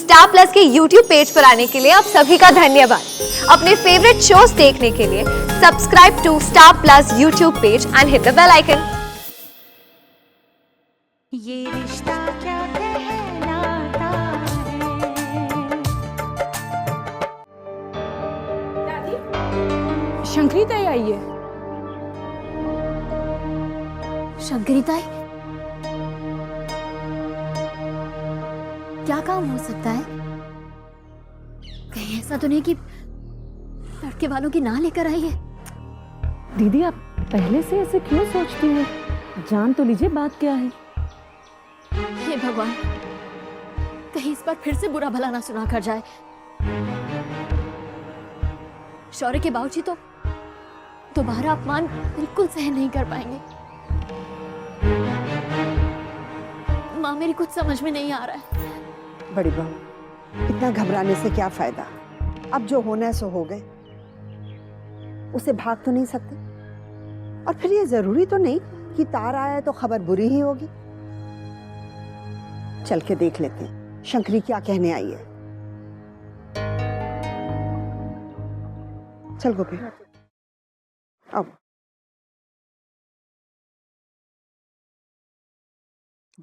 Star plus के YouTube page पर आने के लिए आप सभी का धन्यवाद। अपने फेवरेट शोज देखने के लिए subscribe to star plus YouTube page and hit the bell icon. ये रिश्ता क्या कहलाता है। शंकरी ताई आई है। शंकरी ताई, क्या काम हो सकता है? कहीं ऐसा तो नहीं कि लड़के वालों की ना लेकर आई है? दीदी आप पहले से ऐसे क्यों सोचती हो? जान तो लीजिए बात क्या है। हे भगवान, कहीं इस बार फिर से बुरा भला ना सुना कर जाए। शौर्य के बाबूजी तो दोबारा अपमान बिल्कुल सहन नहीं कर पाएंगे। माँ, मेरी कुछ समझ में नहीं आ रहा है। बड़ी बहू, इतना घबराने से क्या फायदा? अब जो होना है सो हो गए। उसे भाग तो नहीं सकते, और फिर ये जरूरी तो नहीं कि तार आया तो खबर बुरी ही होगी। चल के देख लेते हैं शंकरी क्या कहने आई है। चल गोपी, अब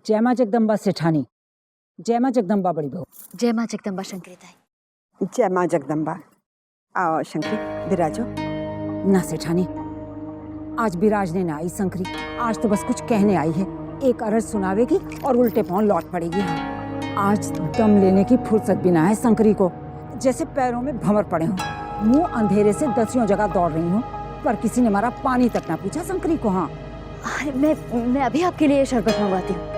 जय मां जगदम्बा सेठानी। जय मां जगदम्बा बड़ी बहू। जय माँ जगदम्बा शंकरी ताई। जय मां जगदम्बा। आओ शंकरी, विराजो। ना सेठानी, आज विराजने ना आई शंकरी। आज तो बस कुछ कहने आई है। एक अरज सुनावेगी और उल्टे पांव लौट पड़ेगी। आज दम लेने की फुर्सत भी ना है शंकरी को, जैसे पैरों में भंवर पड़े हों। मुंह अंधेरे से दसियों जगह दौड़ रही हूँ, पर किसी ने हमारा पानी तक ना पूछा शंकरी को। हाँ, मैं अभी आपके लिए शरबत मंगवाती हूँ।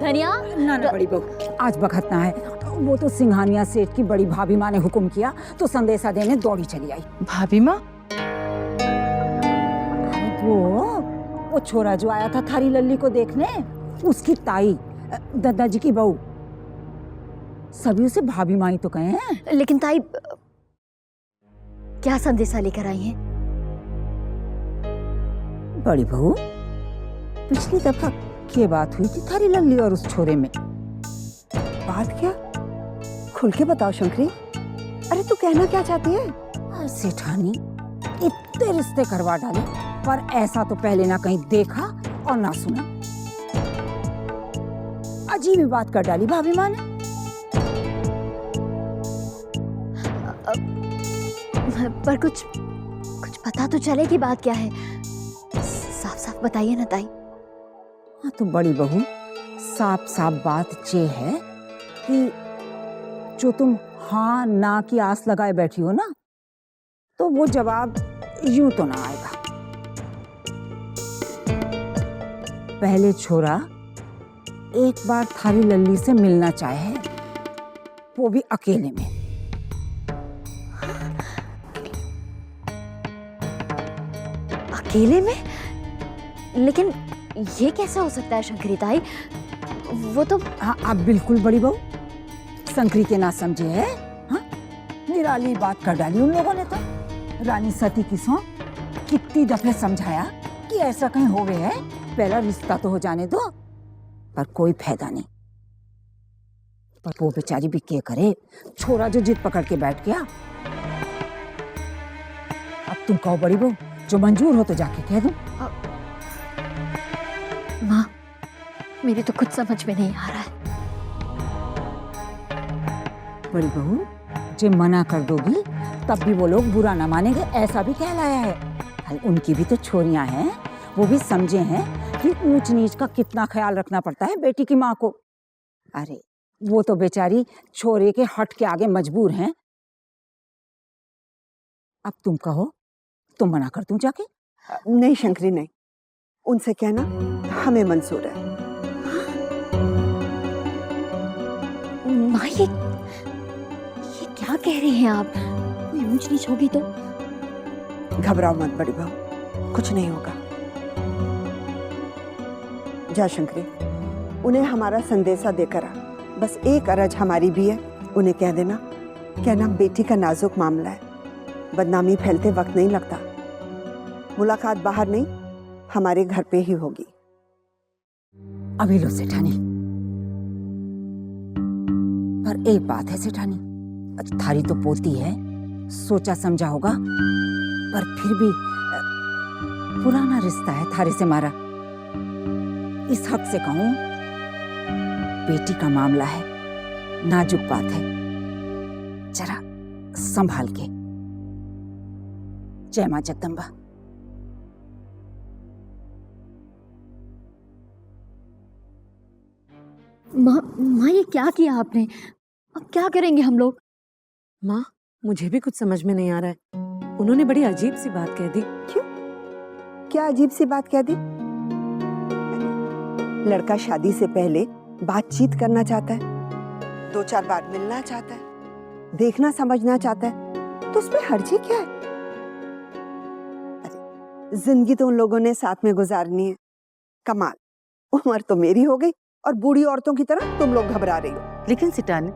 धनिया। ना ना बड़ी बहू, आज बखत ना है। वो तो सिंघानिया सेठ की बड़ी भाभी माँ ने हुक्म किया तो संदेशा देने दौड़ी चली आई। भाभी माँ? वो छोरा जो आया था थारी लल्ली को देखने, उसकी ताई, दादाजी की बहू। सभी उसे भाभी माँ ही तो कहे हैं। लेकिन ताई, क्या संदेशा लेकर आई हैं? बड़ी बहू, पिछली दफा क्या बात हुई थी थारी लल्ली और उस छोरे में? बात क्या? खुल के बताओ शंकरी। अरे तू कहना क्या चाहती है? सेठानी, इतने रिश्ते करवा डाले, पर ऐसा तो पहले ना कहीं देखा और ना सुना। अजीब ही बात कर डाली भाभी माँ ने। पर कुछ पता तो चले कि बात क्या है। साफ साफ बताइए ना ताई। हाँ तो बड़ी बहू, साफ साफ बात ये है कि जो तुम हाँ ना की आस लगाए बैठी हो ना, तो वो जवाब यूं तो ना आएगा। पहले छोरा एक बार थारी लल्ली से मिलना चाहे, वो भी अकेले में। अकेले में? लेकिन ये कैसे हो सकता है शंकरी ताई? वो तो हाँ, आप बिल्कुल बड़ी बहू शंकरी के ना समझे है। हाँ, निराली बात कर डाली उन लोगों ने तो। रानी सती की सौ कितनी दफे समझाया कि ऐसा कहीं होवे है, पहला रिश्ता तो हो जाने दो, पर कोई फायदा नहीं। पर वो बेचारी भी क्या करे, छोरा जो जिद पकड़ के बैठ गया। अब तुम कहो बड़ी बहू, जो मंजूर हो तो जाके कह दूं। माँ, मेरी तो कुछ समझ में नहीं आ रहा है। बड़ी बहू, जो मना कर दोगी तब भी वो लोग बुरा ना मानेंगे, ऐसा भी कहलाया है। अरे उनकी भी तो छोरियां हैं, वो भी समझे हैं कि ऊंच नीच का कितना ख्याल रखना पड़ता है बेटी की माँ को। अरे वो तो बेचारी छोरे के हट के आगे मजबूर हैं। अब तुम कहो, तुम मना कर दूं जाके? नहीं शंकरी नहीं, उनसे कहना हमें मंजूर है। माँ, ये क्या कह रही हैं आप? कोई ऊंच नीच होगी तो? घबराओ मत बड़ी बहू, कुछ नहीं होगा। जा शंकरी, उन्हें हमारा संदेशा देकर आ। बस एक अरज हमारी भी है, उन्हें कह देना, कहना बेटी का नाजुक मामला है, बदनामी फैलते वक्त नहीं लगता। मुलाकात बाहर नहीं, हमारे घर पे ही होगी। अभी लो सेठानी, पर एक बात है सेठानी, थारी तो पोती है, सोचा समझा होगा, पर फिर भी पुराना रिश्ता है थारे से मारा। इस हक से कहूं, बेटी का मामला है, नाजुक बात है, जरा संभाल के। जय मां जगदम्बा। माँ ये क्या किया आपने? अब क्या करेंगे हम लोग? माँ, मुझे भी कुछ समझ में नहीं आ रहा है। उन्होंने बड़ी अजीब सी बात कह दी। क्यों? क्या अजीब सी बात कह दी? लड़का शादी से पहले बातचीत करना चाहता है, 2-4 बार मिलना चाहता है, देखना समझना चाहता है, तो उसमें हर्जी क्या है? अरे जिंदगी तो उन लोगों ने साथ में गुजारनी है। कमाल, उम्र तो मेरी हो गई और बूढ़ी औरतों की तरह तुम लोग घबरा रही हो। लेकिन सिटानी,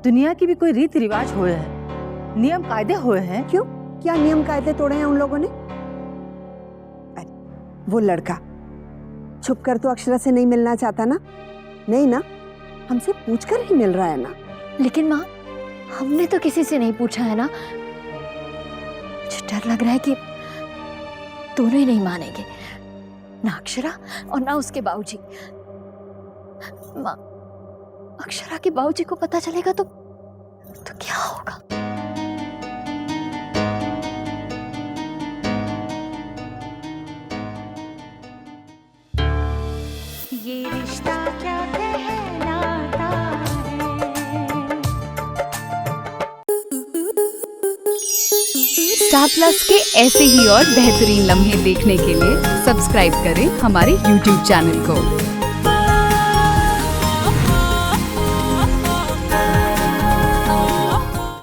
दुनिया की भी कोई रीति रिवाज हुए हैं, नियम कायदे हुए हैं। क्यों? क्या नियम कायदे तोड़े हैं उन लोगों ने? अरे वो लड़का छुप कर तो अक्षरा से नहीं मिलना चाहता ना? नहीं ना, हमसे पूछकर ही मिल रहा है ना? लेकिन माँ, हमने तो किसी से नहीं पूछा है ना। मुझे डर लग रहा है कि दोनों ही नहीं मानेंगे, ना अक्षरा और ना उसके बाबूजी। माँ, अक्षरा के बाबूजी को पता चलेगा तो क्या होगा? ये रिश्ता क्या कहलाता है। स्टार प्लस के ऐसे ही और बेहतरीन लम्हे देखने के लिए सब्सक्राइब करें हमारे YouTube चैनल को।